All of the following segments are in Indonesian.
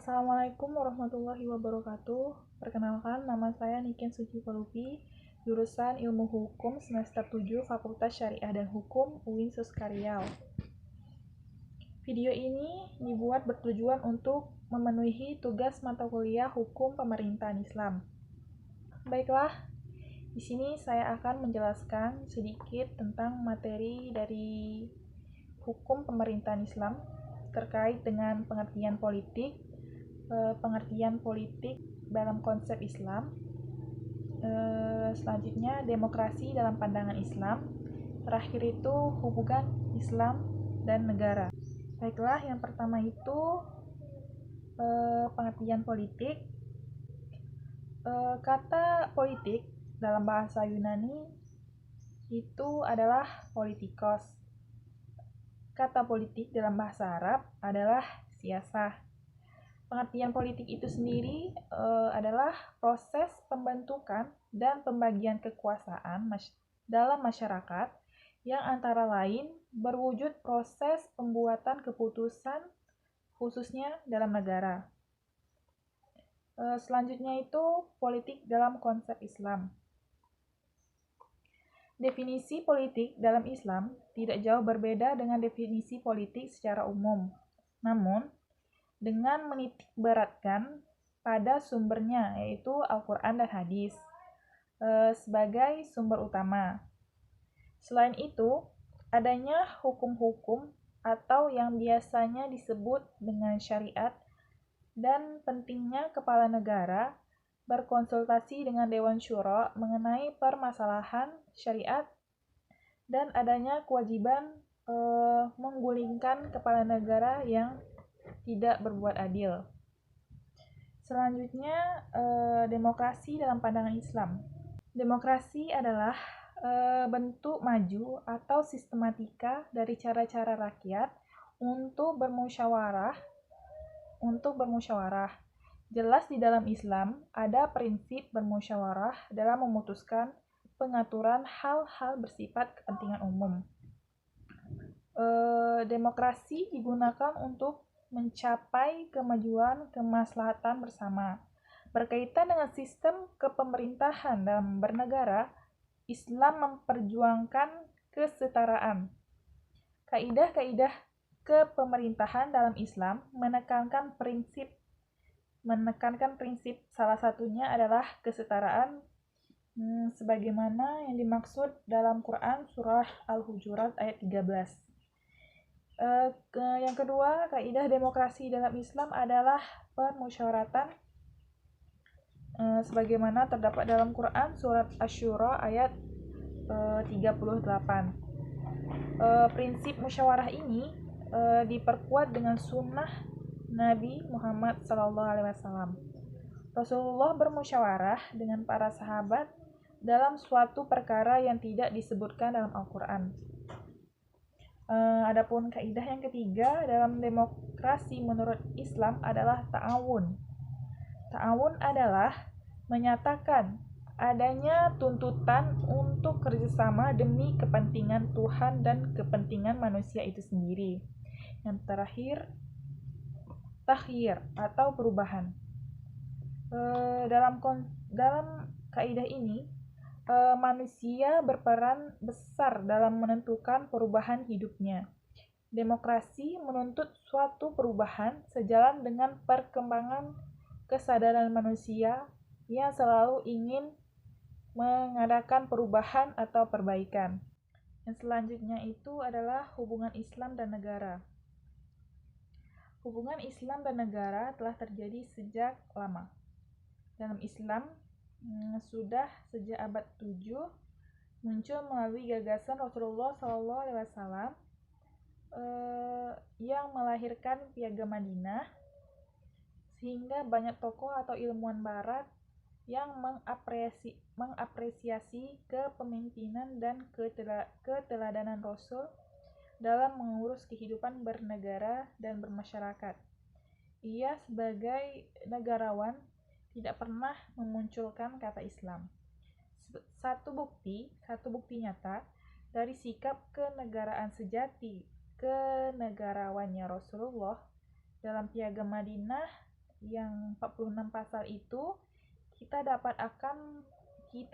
Assalamualaikum warahmatullahi wabarakatuh. Perkenalkan, nama saya Niken Suci Palupi, jurusan Ilmu Hukum semester 7 Fakultas Syariah dan Hukum UIN Suskariau. Video ini dibuat bertujuan untuk memenuhi tugas mata kuliah Hukum Pemerintahan Islam. Baiklah, di sini saya akan menjelaskan sedikit tentang materi dari Hukum Pemerintahan Islam terkait dengan pengertian politik dalam konsep Islam. Selanjutnya, demokrasi dalam pandangan Islam. Terakhir itu hubungan Islam dan negara. Baiklah, yang pertama itu pengertian politik. Kata politik dalam bahasa Yunani itu adalah politikos. Kata politik dalam bahasa Arab adalah siyasah. Pengertian politik itu sendiri adalah proses pembentukan dan pembagian kekuasaan dalam masyarakat yang antara lain berwujud proses pembuatan keputusan khususnya dalam negara. Selanjutnya itu politik dalam konsep Islam. Definisi politik dalam Islam tidak jauh berbeda dengan definisi politik secara umum. Namun, dengan menitik beratkan pada sumbernya, yaitu Al-Quran dan Hadis, sebagai sumber utama. Selain itu, adanya hukum-hukum atau yang biasanya disebut dengan syariat dan pentingnya kepala negara berkonsultasi dengan Dewan Syuro mengenai permasalahan syariat dan adanya kewajiban menggulingkan kepala negara yang tidak berbuat adil. Selanjutnya, demokrasi dalam pandangan Islam. Demokrasi adalah bentuk maju atau sistematika dari cara-cara rakyat untuk bermusyawarah. Jelas di dalam Islam ada prinsip bermusyawarah dalam memutuskan pengaturan hal-hal bersifat kepentingan umum. Demokrasi digunakan untuk mencapai kemajuan kemaslahatan bersama. Berkaitan dengan sistem kepemerintahan dalam bernegara, Islam memperjuangkan kesetaraan. Kaidah-kaidah kepemerintahan dalam Islam menekankan prinsip salah satunya adalah kesetaraan sebagaimana yang dimaksud dalam Quran surah Al-Hujurat ayat 13. Yang kedua, kaidah demokrasi dalam Islam adalah permusyawaratan sebagaimana terdapat dalam Quran surat Asy-Syura ayat 38. Prinsip musyawarah ini diperkuat dengan sunnah Nabi Muhammad SAW. Rasulullah bermusyawarah dengan para sahabat dalam suatu perkara yang tidak disebutkan dalam Al-Quran. Adapun kaidah yang ketiga dalam demokrasi menurut Islam adalah ta'awun. Ta'awun adalah menyatakan adanya tuntutan untuk kerjasama demi kepentingan Tuhan dan kepentingan manusia itu sendiri. Yang terakhir, takhyir atau perubahan. Dalam kaidah ini, manusia berperan besar dalam menentukan perubahan hidupnya. Demokrasi menuntut suatu perubahan sejalan dengan perkembangan kesadaran manusia yang selalu ingin mengadakan perubahan atau perbaikan. Yang selanjutnya itu adalah hubungan Islam dan negara. Hubungan Islam dan negara telah terjadi sejak lama. Dalam Islam, sudah sejak abad 7 muncul melalui gagasan Rasulullah SAW yang melahirkan Piagam Madinah, sehingga banyak tokoh atau ilmuwan barat yang mengapresiasi kepemimpinan dan keteladanan Rasul dalam mengurus kehidupan bernegara dan bermasyarakat. Ia sebagai negarawan tidak pernah memunculkan kata Islam. Satu bukti nyata dari sikap kenegaraan sejati kenegarawannya Rasulullah dalam Piagam Madinah yang 46 pasal itu, kita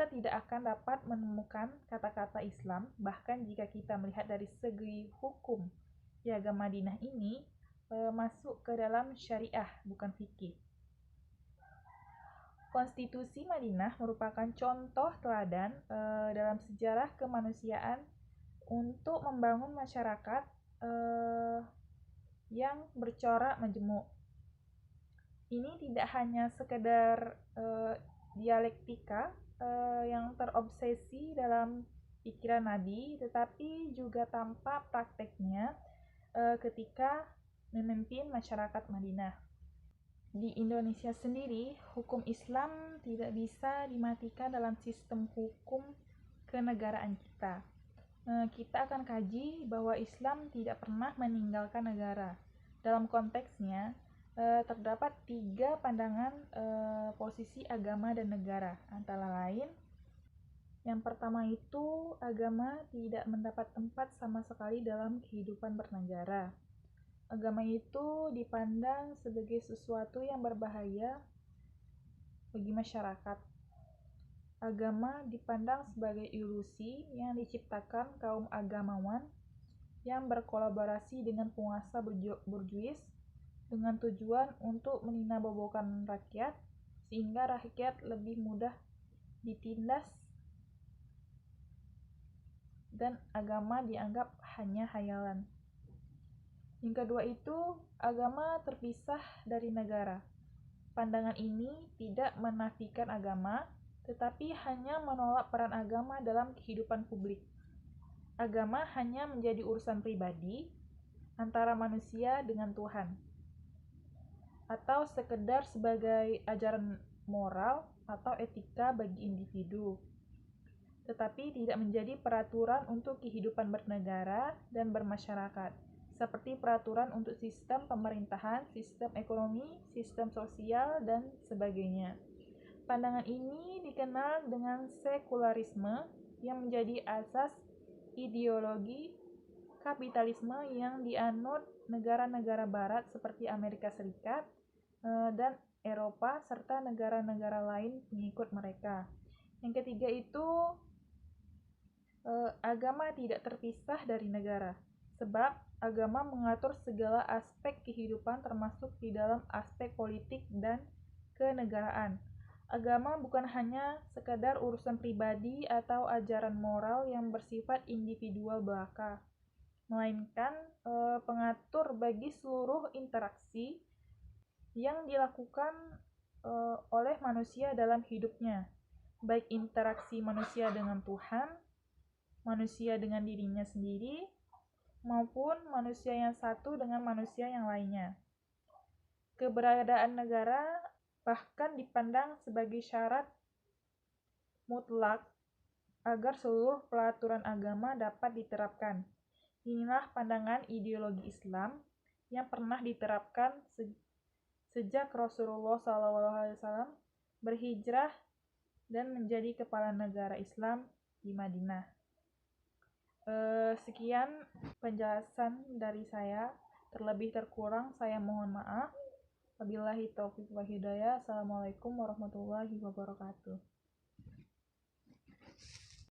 tidak akan dapat menemukan kata-kata Islam, bahkan jika kita melihat dari segi hukum. Piagam Madinah ini masuk ke dalam syariah, bukan fikih. Konstitusi Madinah merupakan contoh teladan dalam sejarah kemanusiaan untuk membangun masyarakat yang bercorak majemuk. Ini tidak hanya sekedar dialektika yang terobsesi dalam pikiran Nabi, tetapi juga tampak prakteknya ketika memimpin masyarakat Madinah. Di Indonesia sendiri, hukum Islam tidak bisa dimatikan dalam sistem hukum kenegaraan kita. Kita akan kaji bahwa Islam tidak pernah meninggalkan negara. Dalam konteksnya, terdapat 3 pandangan posisi agama dan negara. Antara lain, yang pertama itu agama tidak mendapat tempat sama sekali dalam kehidupan bernegara. Agama itu dipandang sebagai sesuatu yang berbahaya bagi masyarakat. Agama dipandang sebagai ilusi yang diciptakan kaum agamawan yang berkolaborasi dengan penguasa borjuis dengan tujuan untuk meninabobokan rakyat, sehingga rakyat lebih mudah ditindas dan agama dianggap hanya hayalan. Yang kedua itu, agama terpisah dari negara. Pandangan ini tidak menafikan agama, tetapi hanya menolak peran agama dalam kehidupan publik. Agama hanya menjadi urusan pribadi antara manusia dengan Tuhan, atau sekedar sebagai ajaran moral atau etika bagi individu, tetapi tidak menjadi peraturan untuk kehidupan bernegara dan bermasyarakat, seperti peraturan untuk sistem pemerintahan, sistem ekonomi, sistem sosial, dan sebagainya. Pandangan ini dikenal dengan sekularisme yang menjadi asas ideologi kapitalisme yang dianut negara-negara barat seperti Amerika Serikat dan Eropa serta negara-negara lain pengikut mereka. Yang ketiga itu agama tidak terpisah dari negara, sebab agama mengatur segala aspek kehidupan termasuk di dalam aspek politik dan kenegaraan. Agama bukan hanya sekadar urusan pribadi atau ajaran moral yang bersifat individual belaka, melainkan pengatur bagi seluruh interaksi yang dilakukan oleh manusia dalam hidupnya, baik interaksi manusia dengan Tuhan, manusia dengan dirinya sendiri, maupun manusia yang satu dengan manusia yang lainnya. Keberadaan negara bahkan dipandang sebagai syarat mutlak agar seluruh peraturan agama dapat diterapkan. Inilah pandangan ideologi Islam yang pernah diterapkan sejak Rasulullah SAW berhijrah dan menjadi kepala negara Islam di Madinah. Sekian penjelasan dari saya. Terlebih terkurang saya mohon maaf. Wabillahi taufiq wal hidayah. Assalamualaikum warahmatullahi wabarakatuh.